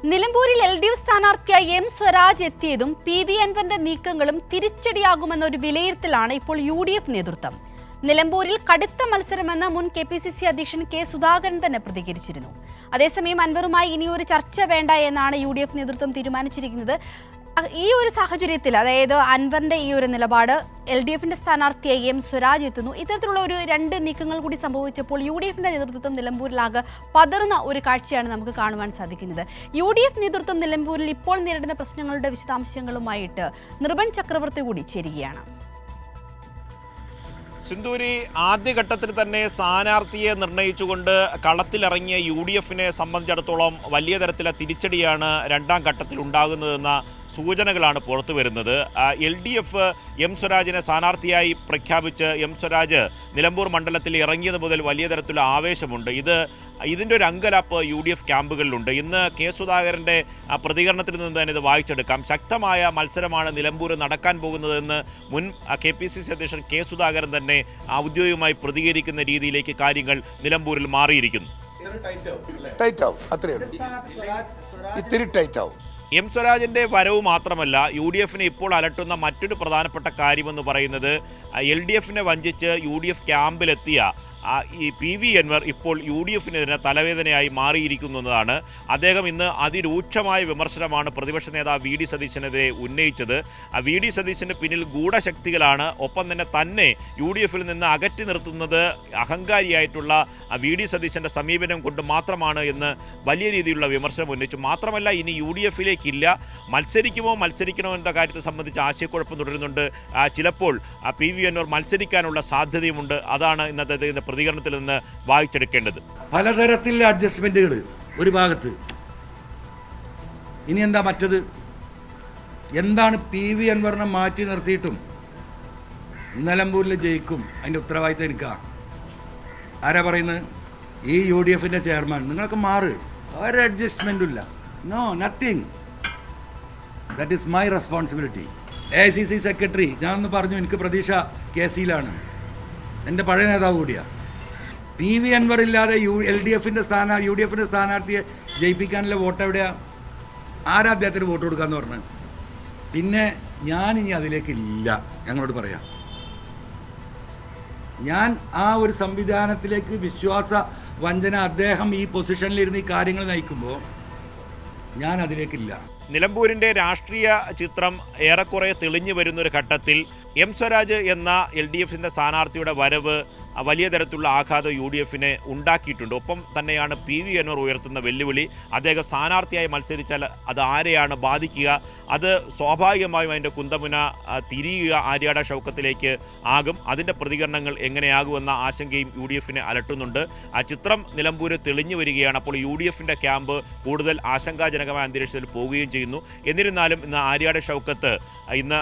നിലമ്പൂരിൽ LDF സ്ഥാനാർത്ഥിയായി M Swaraj എത്തിയതും PV അൻവറിന്റെ നീക്കങ്ങളും തിരിച്ചടിയാകുമെന്നൊരു വിലയിരുത്തലാണ് ഇപ്പോൾ UDF നേതൃത്വം. നിലമ്പൂരിൽ കടുത്ത മത്സരമെന്ന് മുൻ KPCC അധ്യക്ഷൻ K സുധാകരൻ തന്നെ പ്രതികരിച്ചിരുന്നു. അതേസമയം അൻവറുമായി ഇനിയൊരു ചർച്ച വേണ്ട എന്നാണ് UDF നേതൃത്വം തീരുമാനിച്ചിരിക്കുന്നത്. ഈ ഒരു സാഹചര്യത്തിൽ, അതായത് അൻവറിന്റെ ഈ ഒരു നിലപാട്, LDFന്റെ സ്ഥാനാർത്ഥിയായി M സ്വരാജ് എത്തുന്നു, ഇത്തരത്തിലുള്ള ഒരു രണ്ട് നീക്കങ്ങൾ കൂടി സംഭവിച്ചപ്പോൾ UDFന്റെ നേതൃത്വം നിലമ്പൂരിലാകെ പതറുന്ന ഒരു കാഴ്ചയാണ് നമുക്ക് കാണുവാൻ സാധിക്കുന്നത്. UDF നേതൃത്വം നിലമ്പൂരിൽ ഇപ്പോൾ നേരിടുന്ന പ്രശ്നങ്ങളുടെ വിശദാംശങ്ങളുമായിട്ട് നിർബൻ ചക്രവർത്തി കൂടി ചേരുകയാണ്. സിന്ധൂരി, ആദ്യഘട്ടത്തിൽ തന്നെ സ്ഥാനാർത്ഥിയെ നിർണയിച്ചുകൊണ്ട് കളത്തിലിറങ്ങിയ UDFനെ സംബന്ധിച്ചിടത്തോളം വലിയ തരത്തിലെ തിരിച്ചടിയാണ് രണ്ടാം ഘട്ടത്തിൽ ഉണ്ടാകുന്നതെന്ന സൂചനകളാണ് പുറത്തു വരുന്നത്. LDF M സ്വരാജിനെ സ്ഥാനാർത്ഥിയായി പ്രഖ്യാപിച്ച് M സ്വരാജ് നിലമ്പൂർ മണ്ഡലത്തിൽ ഇറങ്ങിയത് മുതൽ വലിയ തരത്തിലുള്ള ആവേശമുണ്ട്. ഇതിൻ്റെ ഒരു അങ്കലാപ്പ് UDF ക്യാമ്പുകളിലുണ്ട്. ഇന്ന് K സുധാകരൻ്റെ പ്രതികരണത്തിൽ നിന്ന് തന്നെ ഇത് വായിച്ചെടുക്കാം. ശക്തമായ മത്സരമാണ് നിലമ്പൂർ നടക്കാൻ പോകുന്നതെന്ന് മുൻ KPCC അധ്യക്ഷൻ K സുധാകരൻ തന്നെ ഔദ്യോഗികമായി പ്രതികരിക്കുന്ന രീതിയിലേക്ക് കാര്യങ്ങൾ നിലമ്പൂരിൽ മാറിയിരിക്കുന്നു. M സ്വരാജിൻ്റെ വരവ് മാത്രമല്ല, UDFനെ ഇപ്പോൾ അലട്ടുന്ന മറ്റൊരു പ്രധാനപ്പെട്ട കാര്യമെന്ന് പറയുന്നത് LDFനെ വഞ്ചിച്ച് UDF ക്യാമ്പിലെത്തിയ ഈ PV അൻവർ ഇപ്പോൾ UDFനെതിരെ തലവേദനയായി മാറിയിരിക്കുന്നു എന്നതാണ്. അദ്ദേഹം ഇന്ന് അതിരൂക്ഷമായ വിമർശനമാണ് പ്രതിപക്ഷ നേതാവ് VD സതീശനെതിരെ ഉന്നയിച്ചത്. VD സതീശന് പിന്നിൽ ഗൂഢശക്തികളാണ്, ഒപ്പം തന്നെ UDFിൽ നിന്ന് അകറ്റി നിർത്തുന്നത് അഹങ്കാരിയായിട്ടുള്ള VD സതീശൻ്റെ സമീപനം കൊണ്ട് മാത്രമാണ് എന്ന് വലിയ രീതിയിലുള്ള വിമർശനം ഉന്നയിച്ചു. മാത്രമല്ല, ഇനി UDFിലേക്കില്ല, മത്സരിക്കണോ എന്ന കാര്യത്തെ സംബന്ധിച്ച് ആശയക്കുഴപ്പം തുടരുന്നുണ്ട്. ചിലപ്പോൾ PV അൻവർ മത്സരിക്കാനുള്ള സാധ്യതയുമുണ്ട്. അതാണ് ഇന്നത്തെ പ്രതികരണത്തിൽ നിന്ന് വായിച്ചെടുക്കേണ്ടത്. പലതരത്തിലുള്ള അഡ്ജസ്റ്റ്മെന്റുകൾ ഒരു ഭാഗത്ത്. ഇനി എന്താ മറ്റത്? എന്താണ് PV അൻവറിനെ മാറ്റി നിർത്തിയിട്ടും നിലമ്പൂരിൽ ജയിക്കും, അതിൻ്റെ ഉത്തരവാദിത്തം എനിക്കാ. ആരാ പറയുന്നത്? ഈ UDFിൻ്റെ ചെയർമാൻ. നിങ്ങൾക്ക് മാറ്, ഒരു അഡ്ജസ്റ്റ്മെൻറ്റും ഇല്ല. No, nothing. That is my responsibility. AICC secretary ഞാനൊന്ന് പറഞ്ഞു, എനിക്ക് പ്രതീക്ഷ KC-യിലാണ്, എൻ്റെ പഴയ നേതാവ് കൂടിയാണ്. PV അൻവർ ഇല്ലാതെ UDFിൻ്റെ സ്ഥാനാർത്ഥിയെ ജയിപ്പിക്കാനുള്ള വോട്ട് എവിടെയാണ്? ആരാ അദ്ദേഹത്തിന് വോട്ട് കൊടുക്കാമെന്ന് പറഞ്ഞു? പിന്നെ ഞാനിനി അതിലേക്കില്ല, ഞങ്ങളോട് പറയാം. ഞാൻ ആ ഒരു സംവിധാനത്തിലേക്ക് വിശ്വാസ വഞ്ചന, അദ്ദേഹം ഈ പൊസിഷനിലിരുന്ന് ഈ കാര്യങ്ങൾ നയിക്കുമ്പോൾ ഞാൻ അതിലേക്കില്ല. നിലമ്പൂരിൻ്റെ രാഷ്ട്രീയ ചിത്രം ഏറെക്കുറെ തെളിഞ്ഞു വരുന്നൊരു ഘട്ടത്തിൽ M സ്വരാജ് എന്ന LDFിൻ്റെ സ്ഥാനാർത്ഥിയുടെ വരവ് വലിയ തരത്തിലുള്ള ആഘാതം UDFിനെ ഉണ്ടാക്കിയിട്ടുണ്ട്. ഒപ്പം തന്നെയാണ് PV അൻവർ ഉയർത്തുന്ന വെല്ലുവിളി. അദ്ദേഹം സ്ഥാനാർത്ഥിയായി മത്സരിച്ചാൽ അത് ആരെയാണ് ബാധിക്കുക? അത് സ്വാഭാവികമായും അതിൻ്റെ കുന്തമുന തിരിയുക ആര്യാട ഷൗക്കത്തിലേക്ക് ആകും. അതിൻ്റെ പ്രതികരണങ്ങൾ എങ്ങനെയാകുമെന്ന ആശങ്കയും UDFിനെ അലട്ടുന്നുണ്ട്. ആ ചിത്രം നിലമ്പൂർ തെളിഞ്ഞു വരികയാണ്. അപ്പോൾ UDFിൻ്റെ ക്യാമ്പ് കൂടുതൽ ആശങ്കാജനകമായ അന്തരീക്ഷത്തിൽ പോവുകയും ചെയ്യുന്നു. എന്നിരുന്നാലും ഇന്ന് ആര്യാട ഷൗക്കത്ത് ഇന്ന്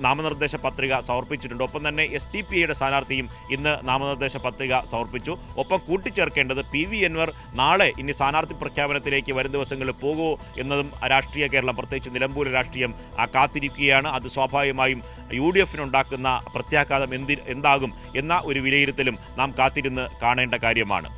നാമനിർദ്ദേശ പത്രിക സമർപ്പിച്ചിട്ടുണ്ട്. ഒപ്പം തന്നെ SDPIയുടെ സ്ഥാനാർത്ഥിയും ഇന്ന് നാമനിർദ്ദേശ പത്രിക സമർപ്പിച്ചു. ഒപ്പം കൂട്ടിച്ചേർക്കേണ്ടത് PV അൻവർ നാളെ ഇനി സ്ഥാനാർത്ഥി പ്രഖ്യാപനത്തിലേക്ക് വരും ദിവസങ്ങളിൽ പോകുമോ എന്നതും രാഷ്ട്രീയ കേരളം, പ്രത്യേകിച്ച് നിലമ്പൂർ രാഷ്ട്രീയം കാത്തിരിക്കുകയാണ്. അത് സ്വാഭാവികമായും UDFിനുണ്ടാക്കുന്ന പ്രത്യാഘാതം എന്താകും എന്ന ഒരു വിലയിരുത്തലും നാം കാത്തിരുന്ന് കാണേണ്ട കാര്യമാണ്.